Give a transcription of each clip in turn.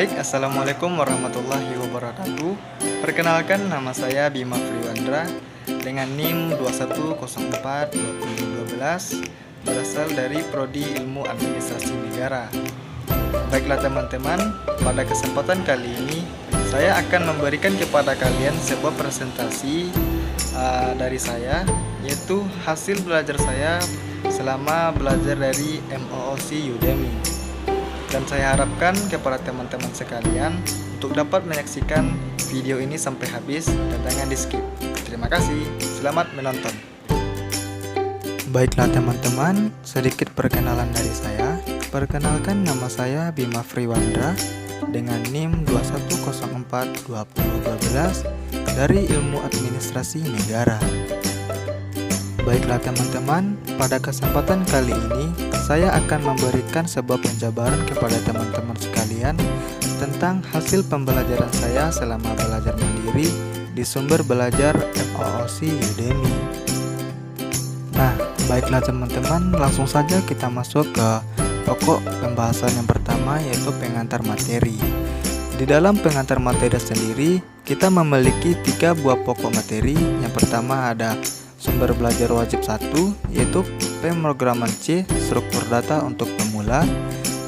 Baik, Assalamualaikum warahmatullahi wabarakatuh. Perkenalkan, nama saya Bima Friwandra dengan NIM 2104-2012, berasal dari Prodi Ilmu Administrasi Negara. Baiklah teman-teman, pada kesempatan kali ini saya akan memberikan kepada kalian sebuah presentasi dari saya, yaitu hasil belajar saya selama belajar dari MOOC Udemy. Dan saya harapkan kepada teman-teman sekalian untuk dapat menyaksikan video ini sampai habis dan jangan di skip. Terima kasih, selamat menonton. Baiklah teman-teman, sedikit perkenalan dari saya. Perkenalkan, nama saya Bima Friwandra dengan NIM 2104-2012 dari Ilmu Administrasi Negara. Baiklah teman-teman, pada kesempatan kali ini saya akan memberikan sebuah penjabaran kepada teman-teman sekalian tentang hasil pembelajaran saya selama belajar mandiri di sumber belajar MOOC Udemy. Nah, baiklah teman-teman, langsung saja kita masuk ke pokok pembahasan yang pertama, yaitu pengantar materi. Di dalam pengantar materi sendiri, kita memiliki 3 buah pokok materi. Yang pertama ada sumber belajar wajib 1, yaitu pemrograman C, struktur data untuk pemula.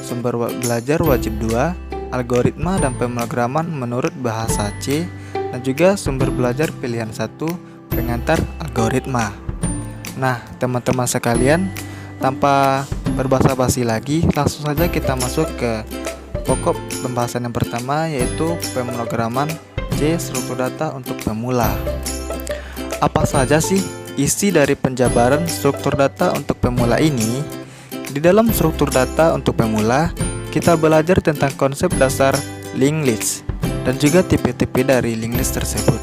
Sumber belajar wajib 2, algoritma dan pemrograman menurut bahasa C. Dan juga sumber belajar pilihan 1, pengantar algoritma. Nah, teman-teman sekalian, tanpa berbasa-basi lagi, langsung saja kita masuk ke pokok pembahasan yang pertama, yaitu pemrograman C, struktur data untuk pemula. Apa saja sih isi dari penjabaran struktur data untuk pemula ini? Di dalam struktur data untuk pemula, kita belajar tentang konsep dasar linked list dan juga tipe-tipe dari linked list tersebut.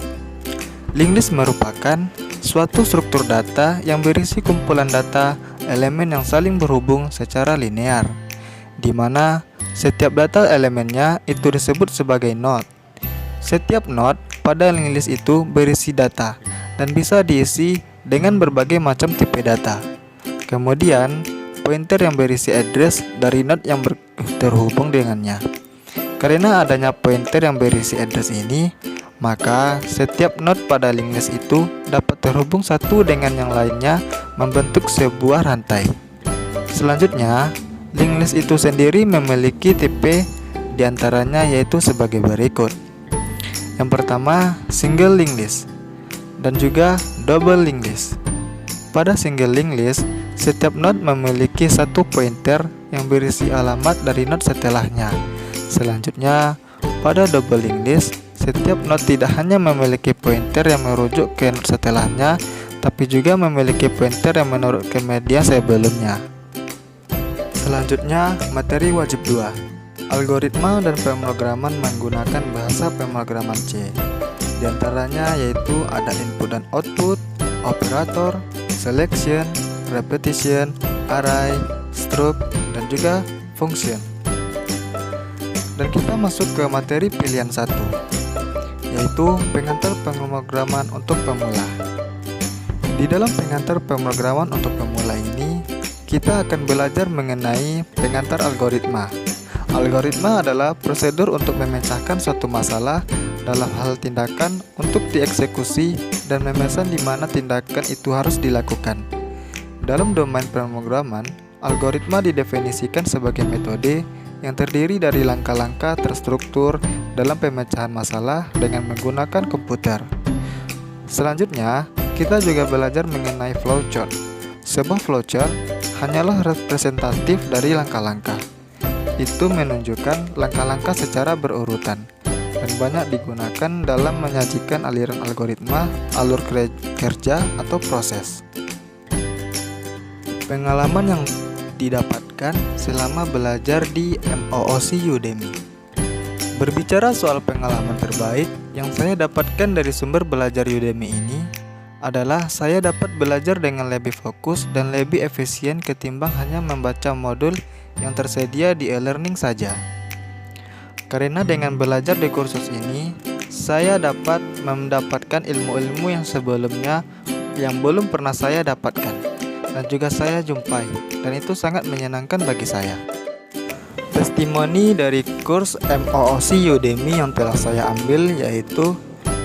Linked list merupakan suatu struktur data yang berisi kumpulan data elemen yang saling berhubung secara linear, di mana setiap data elemennya itu disebut sebagai node. Setiap node pada linked list itu berisi data dan bisa diisi dengan berbagai macam tipe data. Kemudian, pointer yang berisi address dari node yang terhubung dengannya. Karena adanya pointer yang berisi address ini, maka setiap node pada linked list itu dapat terhubung satu dengan yang lainnya membentuk sebuah rantai. Selanjutnya, linked list itu sendiri memiliki tipe diantaranya, yaitu sebagai berikut. Yang pertama, single linked list dan juga double linked list. Pada single linked list, setiap node memiliki satu pointer yang berisi alamat dari node setelahnya. Selanjutnya, pada double linked list, setiap node tidak hanya memiliki pointer yang merujuk ke node setelahnya, tapi juga memiliki pointer yang menurut ke media sebelumnya. Selanjutnya, materi wajib 2, algoritma dan pemrograman menggunakan bahasa pemrograman C. Di antaranya yaitu ada input dan output, operator, selection, repetition, array, struct, dan juga function. Dan kita masuk ke materi pilihan 1, yaitu pengantar pemrograman untuk pemula. Di dalam pengantar pemrograman untuk pemula ini, kita akan belajar mengenai pengantar algoritma. Algoritma adalah prosedur untuk memecahkan suatu masalah dalam hal tindakan untuk dieksekusi dan memesan di mana tindakan itu harus dilakukan. Dalam domain pemrograman, algoritma didefinisikan sebagai metode yang terdiri dari langkah-langkah terstruktur dalam pemecahan masalah dengan menggunakan komputer. Selanjutnya, kita juga belajar mengenai flowchart. Sebuah flowchart hanyalah representatif dari langkah-langkah. Itu menunjukkan langkah-langkah secara berurutan dan banyak digunakan dalam menyajikan aliran algoritma, alur kerja, atau proses. Pengalaman yang didapatkan selama belajar di MOOC Udemy. Berbicara soal pengalaman terbaik yang saya dapatkan dari sumber belajar Udemy ini adalah saya dapat belajar dengan lebih fokus dan lebih efisien ketimbang hanya membaca modul yang tersedia di e-learning saja. Karena dengan belajar di kursus ini, saya dapat mendapatkan ilmu-ilmu yang sebelumnya yang belum pernah saya dapatkan dan juga saya jumpai, dan itu sangat menyenangkan bagi saya. testimoni dari kurs MOOC Udemy yang telah saya ambil, yaitu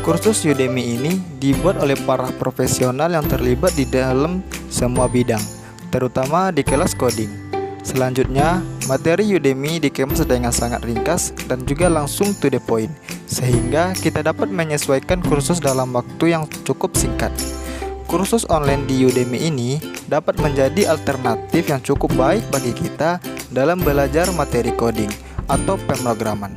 kursus Udemy ini dibuat oleh para profesional yang terlibat di dalam semua bidang, terutama di kelas coding. Selanjutnya, materi Udemy dikemas dengan sangat ringkas dan juga langsung to the point, sehingga kita dapat menyesuaikan kursus dalam waktu yang cukup singkat. Kursus online di Udemy ini dapat menjadi alternatif yang cukup baik bagi kita dalam belajar materi coding atau pemrograman.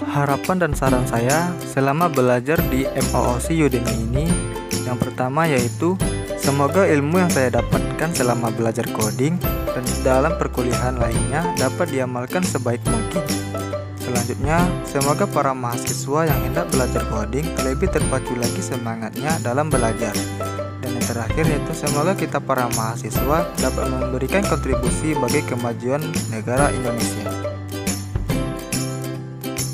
Harapan dan saran saya selama belajar di MOOC Udemy ini, yang pertama yaitu semoga ilmu yang saya dapatkan selama belajar coding dan dalam perkuliahan lainnya dapat diamalkan sebaik mungkin. Selanjutnya, semoga para mahasiswa yang hendak belajar coding lebih terpacu lagi semangatnya dalam belajar. Dan yang terakhir yaitu semoga kita para mahasiswa dapat memberikan kontribusi bagi kemajuan negara Indonesia.